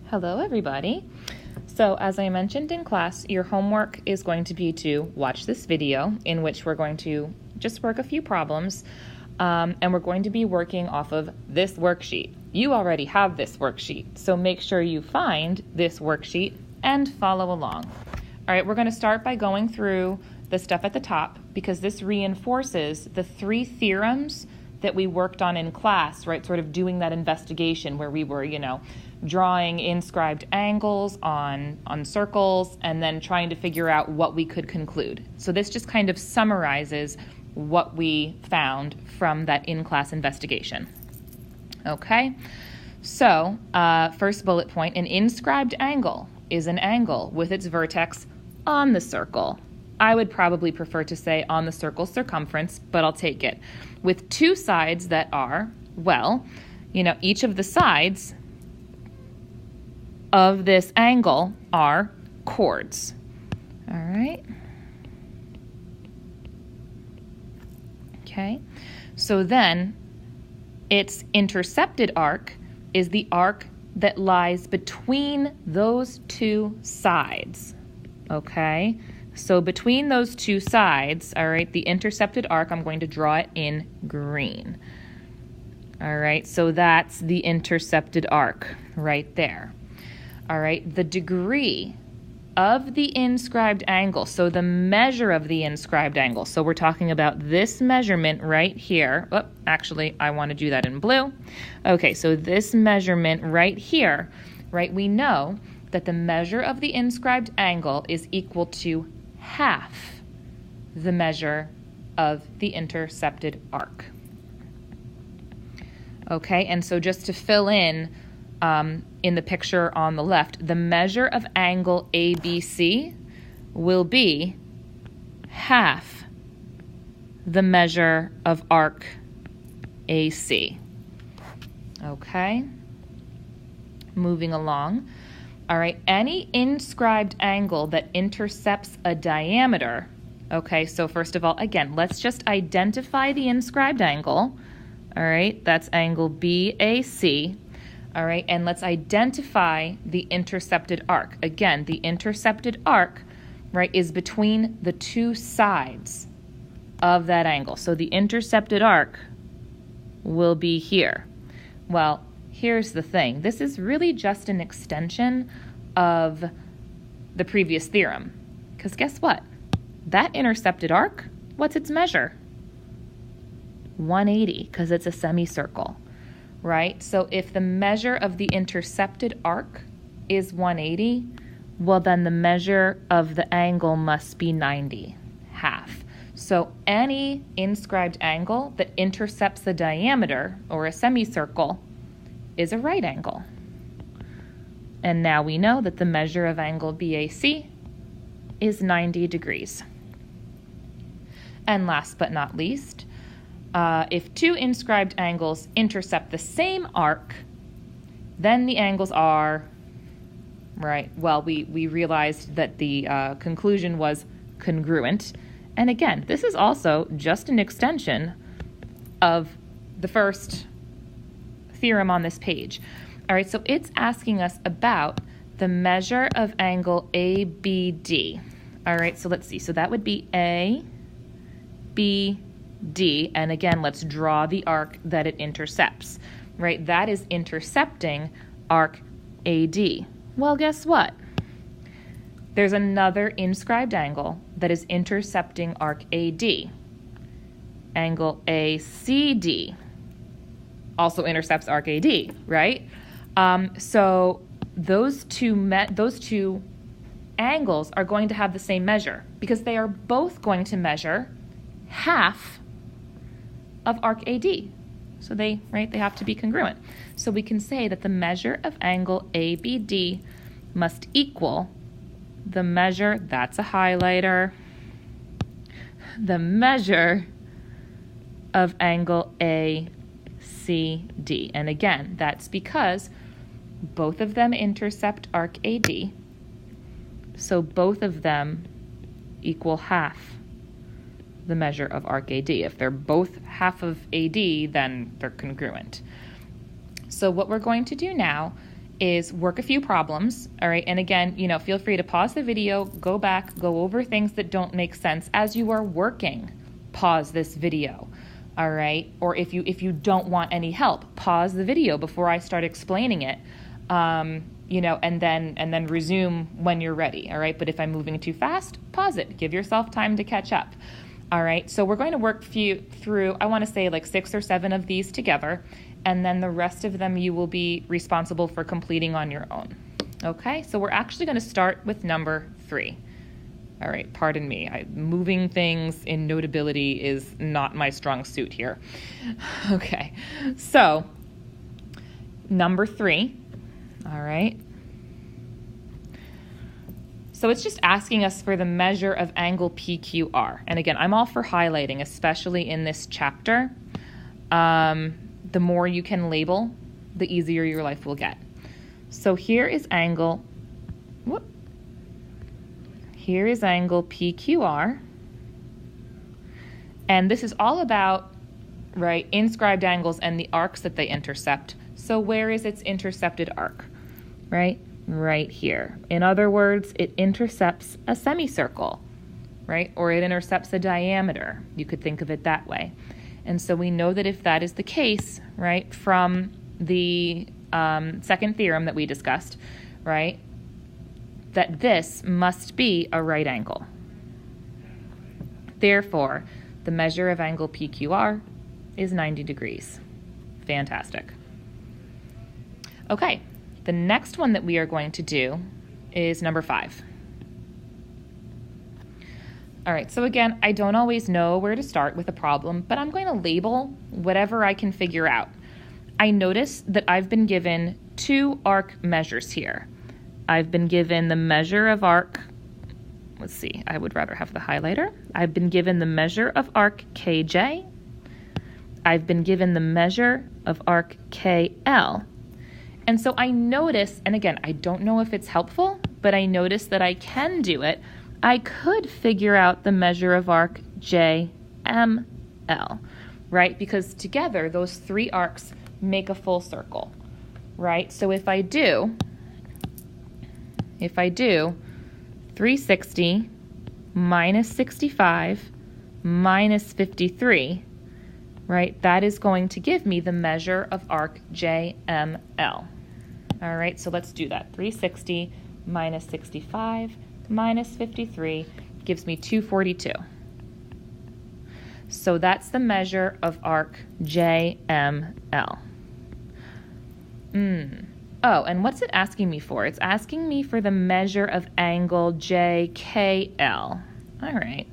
Hello, everybody. So as I mentioned in class, your homework is going to be to watch this video in which we're going to just work a few problems, and we're going to be working off of this worksheet. You already have this worksheet, so make sure you find this worksheet and follow along. All right, we're going to start by going through the stuff at the top because this reinforces the 3 theorems that we worked on in class, right? Sort of doing that investigation where we were, drawing inscribed angles on circles and then trying to figure out what we could conclude. So this just kind of summarizes what we found from that in-class investigation. Okay, so first bullet point, an inscribed angle is an angle with its vertex on the circle. I would probably prefer to say on the circle's circumference, but I'll take it. With 2 sides that are, each of the sides of this angle are chords. All right. Okay. So then its intercepted arc is the arc that lies between those 2 sides. Okay. So between those 2 sides, all right, the intercepted arc, I'm going to draw it in green. All right, so that's the intercepted arc right there. All right, the degree of the inscribed angle, so the measure of the inscribed angle. So we're talking about this measurement right here. Oh, actually, I want to do that in blue. Okay, so this measurement right here, right, we know that the measure of the inscribed angle is equal to half the measure of the intercepted arc. Okay, and so just to fill in the picture on the left, the measure of angle ABC will be half the measure of arc AC. Okay, moving along. All right, any inscribed angle that intercepts a diameter. Okay, so first of all, again, let's just identify the inscribed angle. All right, that's angle BAC. All right, and let's identify the intercepted arc. Again, the intercepted arc, right, is between the 2 sides of that angle. So the intercepted arc will be here. Well, here's the thing. This is really just an extension of the previous theorem. Because guess what? That intercepted arc, what's its measure? 180, because it's a semicircle, right? So if the measure of the intercepted arc is 180, well then the measure of the angle must be 90, half. So any inscribed angle that intercepts the diameter, or a semicircle, is a right angle. And now we know that the measure of angle BAC is 90 degrees. And last but not least, if 2 inscribed angles intercept the same arc, then the angles are, right, well, we realized that the conclusion was congruent. And again, this is also just an extension of the first theorem on this page. All right, so it's asking us about the measure of angle ABD. All right, so let's see. So that would be ABD, and again, let's draw the arc that it intercepts, right? That is intercepting arc AD. Well, guess what? There's another inscribed angle that is intercepting arc AD. Angle ACD also intercepts arc AD, right? So those two angles are going to have the same measure because they are both going to measure half of arc AD. So they have to be congruent. So we can say that the measure of angle ABD must equal the measure, that's a highlighter, the measure of angle ACD. And again, that's because both of them intercept arc AD, so both of them equal half the measure of arc AD. If they're both half of AD, then they're congruent. So what we're going to do now is work a few problems, all right? And again, feel free to pause the video, go back, go over things that don't make sense as you are working. Pause this video, all right? Or if you don't want any help, pause the video before I start explaining it, and then resume when you're ready, all right? But if I'm moving too fast, pause it. Give yourself time to catch up, all right? So we're going to work through, I want to say like 6 or 7 of these together, and then the rest of them you will be responsible for completing on your own. Okay, so we're actually going to start with number 3. All right, pardon me. Moving things in Notability is not my strong suit here. Okay, so number 3, all right. So it's just asking us for the measure of angle PQR. And again, I'm all for highlighting, especially in this chapter. The more you can label, the easier your life will get. So here is angle PQR. And this is all about, right, inscribed angles and the arcs that they intercept. So where is its intercepted arc, right? Right here. In other words, it intercepts a semicircle, right? Or it intercepts a diameter. You could think of it that way. And so we know that if that is the case, right, from the second theorem that we discussed, right, that this must be a right angle. Therefore, the measure of angle PQR is 90 degrees. Fantastic. Okay, the next one that we are going to do is number 5. All right, so again, I don't always know where to start with a problem, but I'm going to label whatever I can figure out. I notice that I've been given 2 arc measures here. I've been given the measure of arc, let's see, I would rather have the highlighter. I've been given the measure of arc KJ. I've been given the measure of arc KL. And so I notice, and again, I don't know if it's helpful, but I notice that I can do it. I could figure out the measure of arc JML, right? Because together, those 3 arcs make a full circle, right? So if I do 360 minus 65 minus 53, right, that is going to give me the measure of arc JML. All right, so let's do that. 360 minus 65 minus 53 gives me 242. So that's the measure of arc JML. Oh, and what's it asking me for? It's asking me for the measure of angle JKL. All right,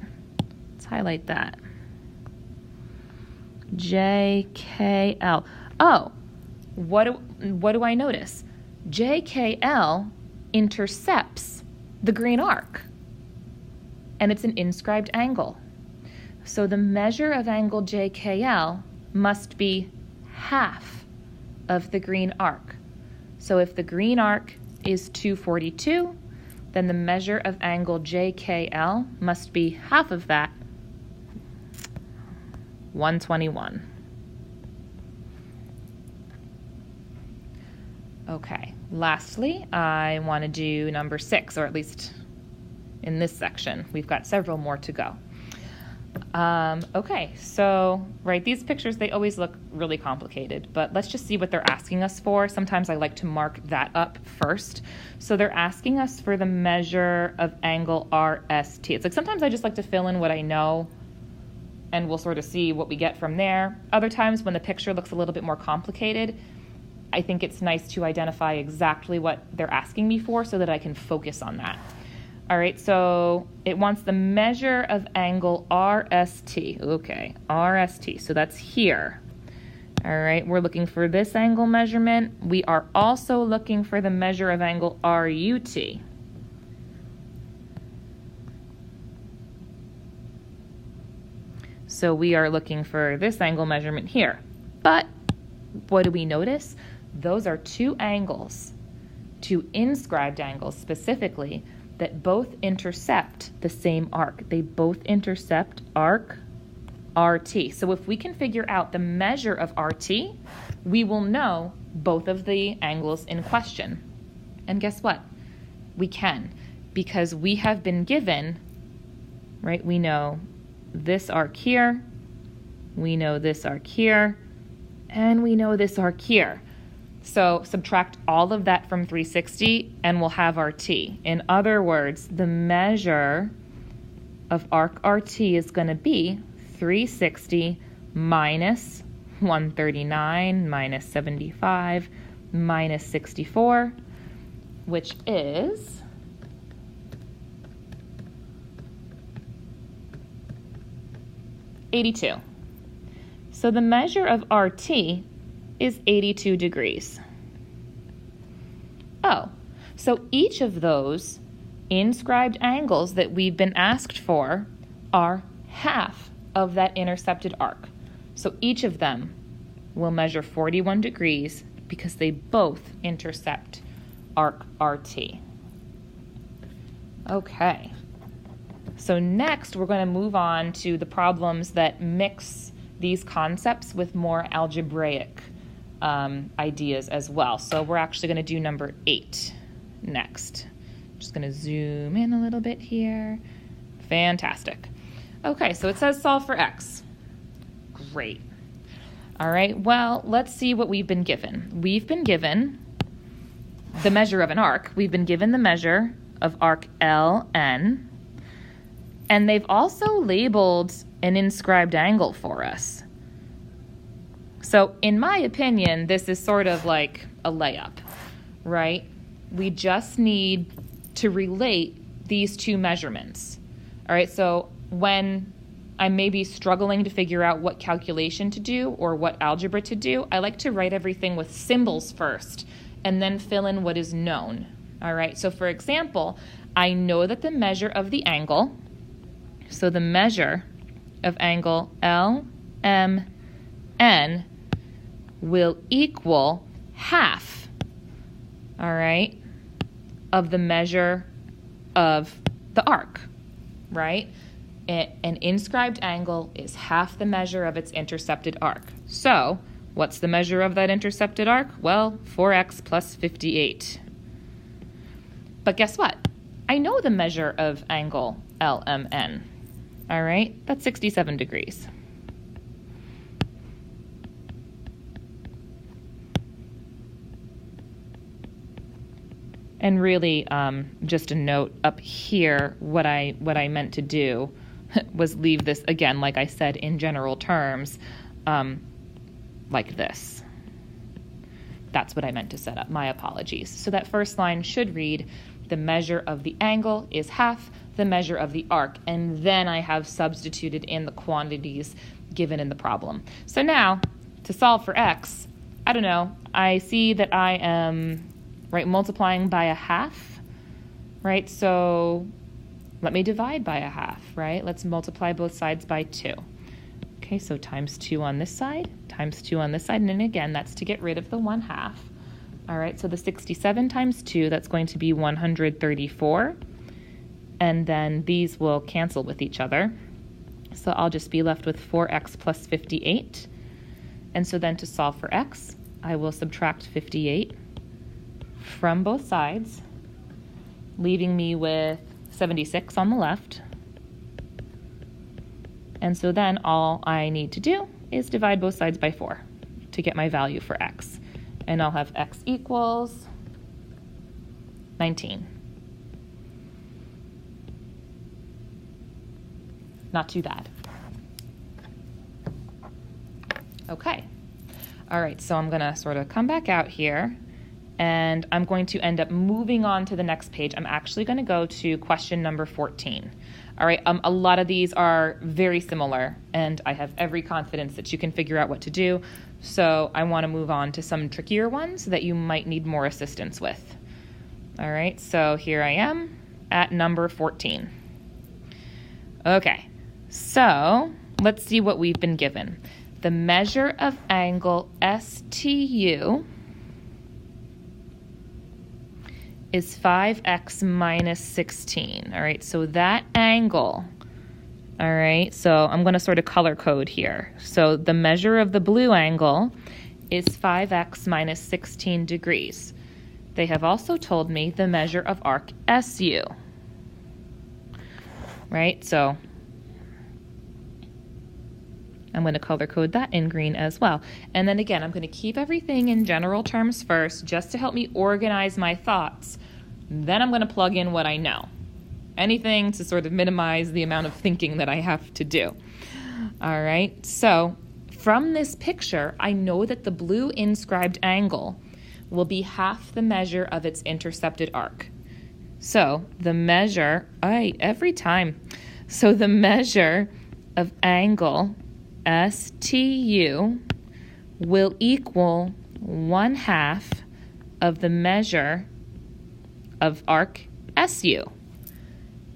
let's highlight that. JKL. Oh, what do I notice? JKL intercepts the green arc, and it's an inscribed angle. So the measure of angle JKL must be half of the green arc. So if the green arc is 242, then the measure of angle JKL must be half of that, 121. Okay, lastly, I want to do number 6, or at least in this section. We've got several more to go. Okay, so, right, these pictures, they always look really complicated, but let's just see what they're asking us for. Sometimes I like to mark that up first. So they're asking us for the measure of angle RST. It's like sometimes I just like to fill in what I know, and we'll sort of see what we get from there. Other times when the picture looks a little bit more complicated, I think it's nice to identify exactly what they're asking me for so that I can focus on that. All right, so it wants the measure of angle RST. Okay, RST, so that's here. All right, we're looking for this angle measurement. We are also looking for the measure of angle RUT. So we are looking for this angle measurement here. But what do we notice? Those are 2 angles, 2 inscribed angles specifically, that both intercept the same arc. They both intercept arc RT. So if we can figure out the measure of RT, we will know both of the angles in question. And guess what? We can, because we have been given, right, we know this arc here, we know this arc here, and we know this arc here. So subtract all of that from 360 and we'll have our t. In other words, the measure of arc RT is going to be 360 minus 139 minus 75 minus 64, which is 82. So the measure of RT is 82 degrees. Oh, so each of those inscribed angles that we've been asked for are half of that intercepted arc. So each of them will measure 41 degrees because they both intercept arc RT. Okay, so next we're going to move on to the problems that mix these concepts with more algebraic ideas as well. So we're actually going to do number 8 next. Just going to zoom in a little bit here. Fantastic. Okay, so it says solve for x. Great. All right, well, let's see what we've been given. We've been given the measure of an arc. We've been given the measure of arc LN, and they've also labeled an inscribed angle for us. So in my opinion, this is sort of like a layup, right? We just need to relate these two measurements. All right, so when I'm maybe struggling to figure out what calculation to do or what algebra to do, I like to write everything with symbols first and then fill in what is known. All right, so for example, I know that the measure of the angle, so the measure of angle LMN will equal half, all right, of the measure of the arc, right? An inscribed angle is half the measure of its intercepted arc. So what's the measure of that intercepted arc? Well, 4x plus 58. But guess what? I know the measure of angle LMN. All right, that's 67 degrees. And really, just a note up here, what I meant to do was leave this, again, like I said, in general terms, like this. That's what I meant to set up. My apologies. So that first line should read, the measure of the angle is half the measure of the arc, and then I have substituted in the quantities given in the problem. So now, to solve for x, I don't know, I see that I am multiplying by a half, right? So let me divide by a half, right? Let's multiply both sides by 2. Okay, so times 2 on this side, times 2 on this side, and then again, that's to get rid of the 1/2. All right, so the 67 times 2, that's going to be 134, and then these will cancel with each other. So I'll just be left with 4x plus 58, and so then to solve for x, I will subtract 58 from both sides, leaving me with 76 on the left. And so then all I need to do is divide both sides by 4 to get my value for x. And I'll have x equals 19. Not too bad. Okay. All right, so I'm going to sort of come back out here, and I'm going to end up moving on to the next page. I'm actually going to go to question number 14. All right, a lot of these are very similar, and I have every confidence that you can figure out what to do. So I want to move on to some trickier ones that you might need more assistance with. All right, so here I am at number 14. Okay, so let's see what we've been given. The measure of angle STU is 5x minus 16. All right, so that angle, all right, so I'm going to sort of color code here. So the measure of the blue angle is 5x minus 16 degrees. They have also told me the measure of arc SU. Right, so I'm going to color code that in green as well. And then again, I'm going to keep everything in general terms first just to help me organize my thoughts. Then I'm going to plug in what I know. Anything to sort of minimize the amount of thinking that I have to do. All right, so from this picture, I know that the blue inscribed angle will be half the measure of its intercepted arc. So the measure, So the measure of angle STU will equal 1/2 of the measure of arc SU.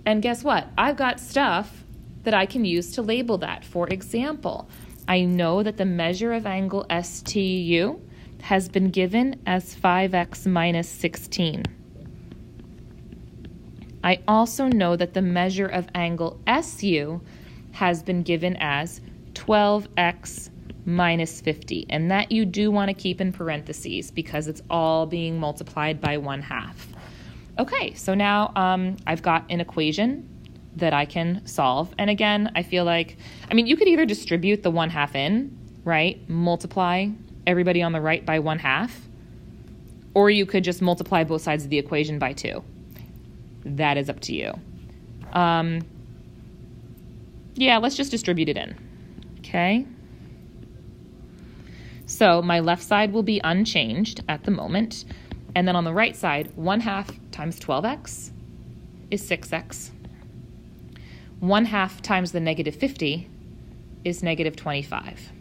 And guess what? I've got stuff that I can use to label that. For example, I know that the measure of angle STU has been given as 5x minus 16. I also know that the measure of angle SU has been given as 12x minus 50, and that you do want to keep in parentheses because it's all being multiplied by 1/2. Okay, so now I've got an equation that I can solve, and again, I feel like, you could either distribute the 1/2 in, right, multiply everybody on the right by 1/2, or you could just multiply both sides of the equation by 2. That is up to you. Yeah, let's just distribute it in. Okay. So my left side will be unchanged at the moment. And then on the right side, 1/2 times 12x is 6x. 1/2 times the negative 50 is negative 25.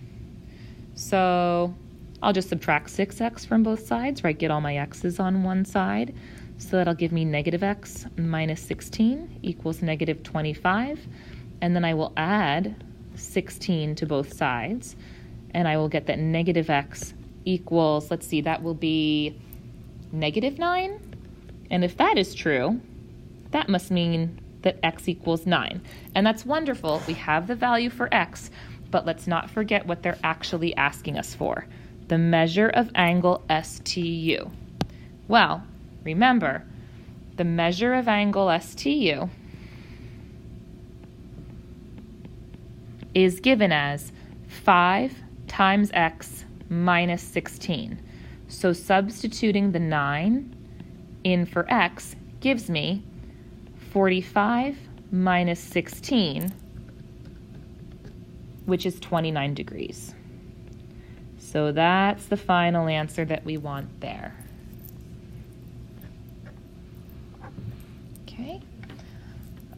So I'll just subtract 6x from both sides, right? Get all my x's on one side. So that'll give me negative x minus 16 equals negative 25. And then I will add 16 to both sides. And I will get that negative x equals, let's see, that will be negative 9. And if that is true, that must mean that x equals 9. And that's wonderful. We have the value for x, but let's not forget what they're actually asking us for. The measure of angle STU. Well, remember, the measure of angle STU is given as 5 times x minus 16. So substituting the 9 in for x gives me 45 minus 16, which is 29 degrees. So that's the final answer that we want there. Okay.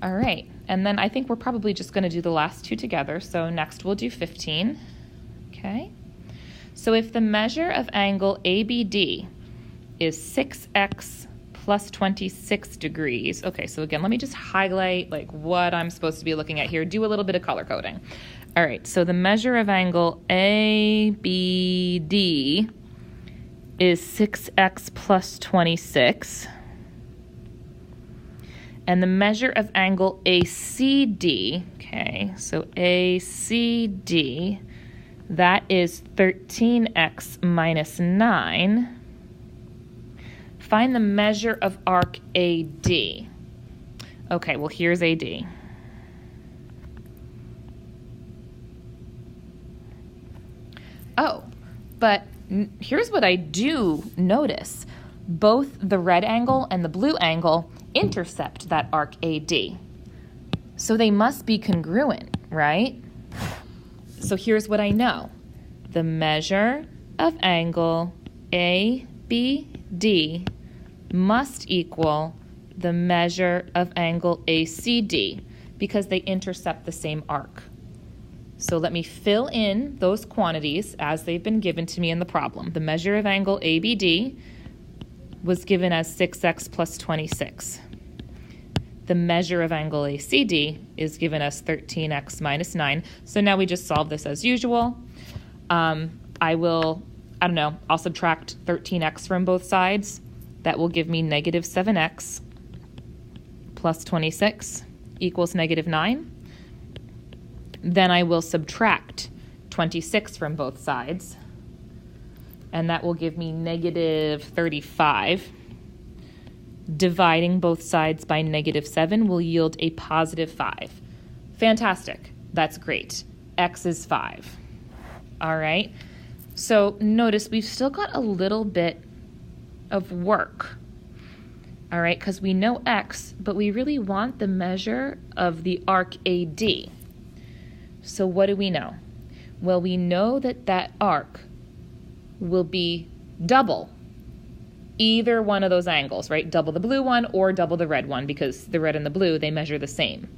All right. And then I think we're probably just going to do the last two together. So next we'll do 15. Okay. So if the measure of angle ABD is 6x plus 26 degrees. Okay, so again, let me just highlight like what I'm supposed to be looking at here. Do a little bit of color coding. All right, so the measure of angle ABD is 6x plus 26. And the measure of angle ACD, okay, so ACD, that is 13x minus 9. Find the measure of arc AD. Okay, well, here's AD. Oh, but here's what I do notice. Both the red angle and the blue angle intercept that arc AD. So they must be congruent, right? So here's what I know. The measure of angle ABD must equal the measure of angle ACD because they intercept the same arc. So let me fill in those quantities as they've been given to me in the problem. The measure of angle ABD was given as 6x plus 26. The measure of angle ACD is given as 13x minus 9. So now we just solve this as usual. I'll subtract 13x from both sides. That will give me negative 7x plus 26 equals negative 9. Then I will subtract 26 from both sides. and that will give me negative 35. Dividing both sides by negative 7 will yield a positive 5. Fantastic. That's great. X is 5. All right. So notice we've still got a little bit of work. All right, because we know X, but we really want the measure of the arc AD. So what do we know? Well, we know that that arc will be double either one of those angles, right? Double the blue one or double the red one, because the red and the blue, they measure the same,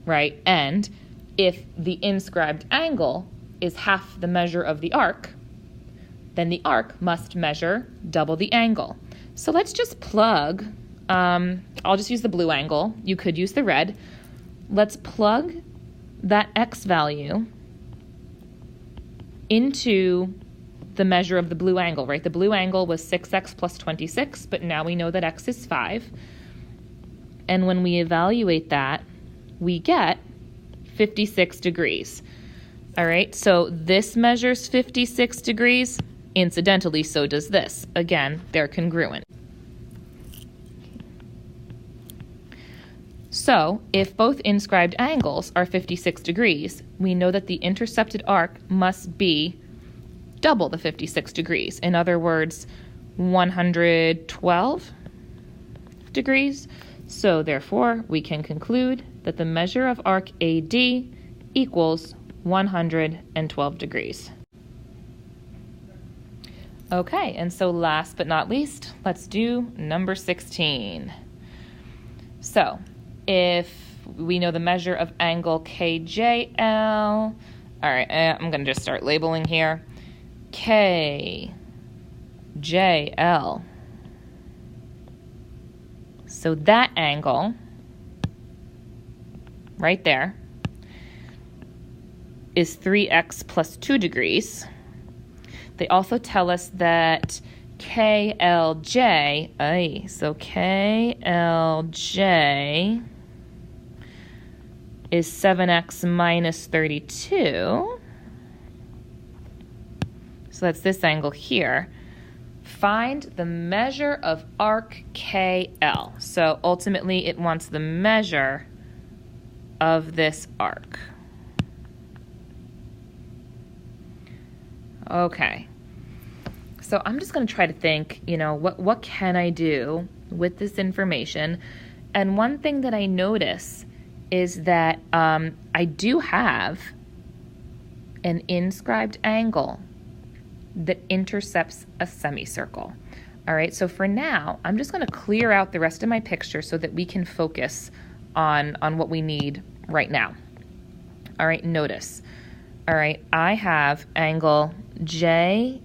right? And if the inscribed angle is half the measure of the arc, then the arc must measure double the angle. So let's just plug, I'll just use the blue angle. You could use the red. Let's plug that X value into the measure of the blue angle, right? The blue angle was 6x plus 26, but now we know that X is 5. And when we evaluate that, we get 56 degrees. All right, so this measures 56 degrees. Incidentally, so does this. Again, they're congruent. So if both inscribed angles are 56 degrees, we know that the intercepted arc must be double the 56 degrees. In other words, 112 degrees. So therefore, we can conclude that the measure of arc AD equals 112 degrees. Okay, and so last but not least, let's do number 16. So if we know the measure of angle KJL, all right, I'm going to just start labeling here. KJL. So that angle right there is 3x plus 2 degrees. They also tell us that KLJ, so KLJ is 7x minus 32. So that's this angle here. Find the measure of arc KL. So ultimately it wants the measure of this arc. Okay. So I'm just going to try to think, what can I do with this information? And one thing that I notice is that I do have an inscribed angle that intercepts a semicircle. All right, so for now, I'm just going to clear out the rest of my picture so that we can focus on what we need right now. All right, notice. All right, I have angle JKL.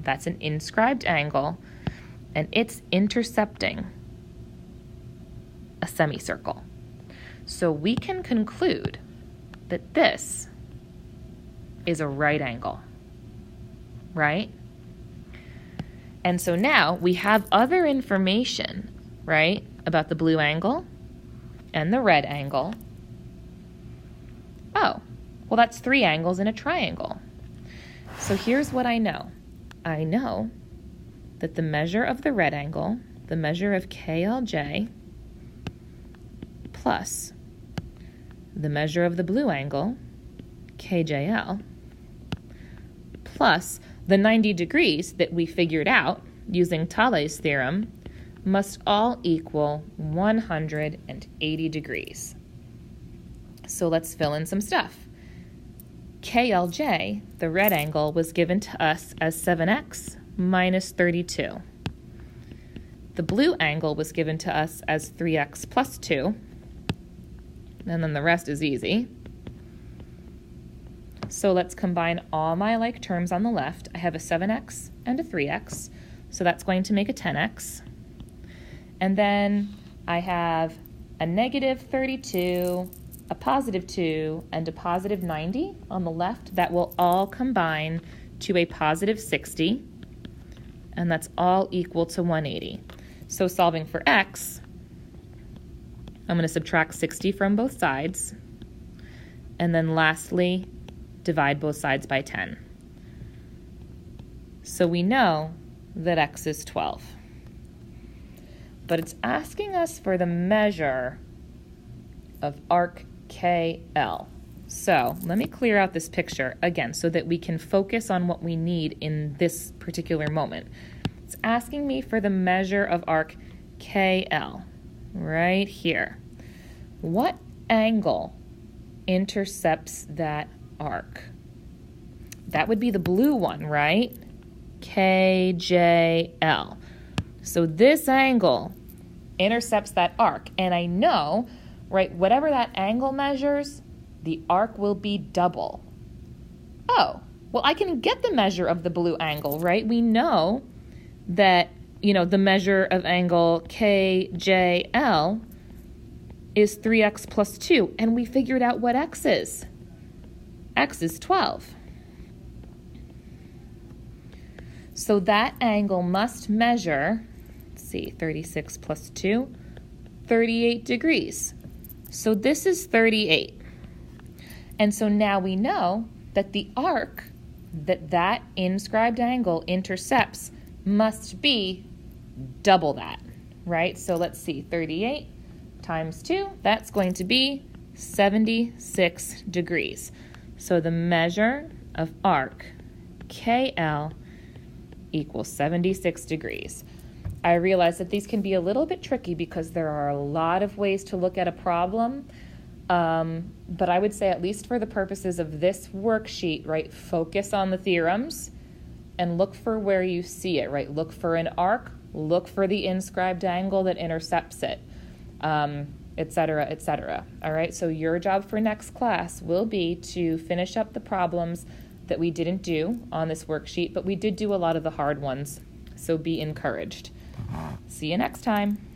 That's an inscribed angle, and it's intercepting a semicircle. So we can conclude that this is a right angle. Right? And so now we have other information, right, about the blue angle and the red angle. Oh, well, that's 3 angles in a triangle. So here's what I know. I know that the measure of the red angle, the measure of KLJ, plus the measure of the blue angle, KJL, plus the 90 degrees that we figured out using Thales' theorem must all equal 180 degrees. So let's fill in some stuff. KLJ, the red angle, was given to us as 7x minus 32. The blue angle was given to us as 3x plus 2. And then the rest is easy. So let's combine all my like terms on the left. I have a 7x and a 3x, so that's going to make a 10x. And then I have a negative 32, a positive 2, and a positive 90 on the left. That will all combine to a positive 60, and that's all equal to 180. So solving for x, I'm going to subtract 60 from both sides, and then lastly, divide both sides by 10. So we know that x is 12. But it's asking us for the measure of arc KL. So let me clear out this picture again so that we can focus on what we need in this particular moment. It's asking me for the measure of arc KL right here. What angle intercepts that arc? That would be the blue one, right? KJL. So this angle intercepts that arc, and I know, right, whatever that angle measures, the arc will be double. Oh, well, I can get the measure of the blue angle, right? We know that, the measure of angle KJL is 3x plus 2, and we figured out what x is. X is 12. So that angle must measure, 36 plus 2, 38 degrees. So this is 38. And so now we know that the arc that inscribed angle intercepts must be double that, right? So let's see, 38 times 2, that's going to be 76 degrees. So the measure of arc KL equals 76 degrees. I realize that these can be a little bit tricky because there are a lot of ways to look at a problem, but I would say, at least for the purposes of this worksheet, right, focus on the theorems and look for where you see it, right? Look for an arc, look for the inscribed angle that intercepts it, et cetera, et cetera. All right, so your job for next class will be to finish up the problems that we didn't do on this worksheet, but we did do a lot of the hard ones, so be encouraged. See you next time.